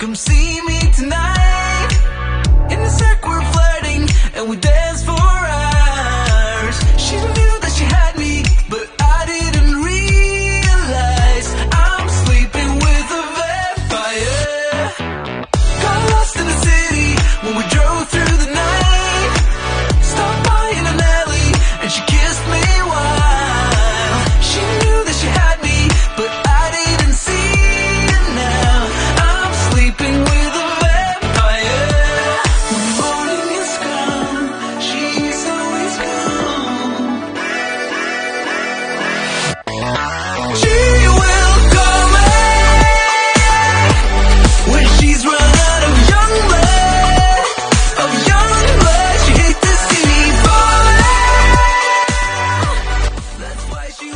Come see me tonight. In the circle we're flirting, and we dance for hours. She knew that she had me, but I didn't realize I'm sleeping with a vampire. Got lost in the city when we drove through the night. Stopped by in an alley, and she kissed me while she knew that she had me, but I didn't see it now. I'm sleeping with a vampire. When morning is come, she's always gone. She will come back when she's run out of young blood, of young blood. She hit the city for that. That's why she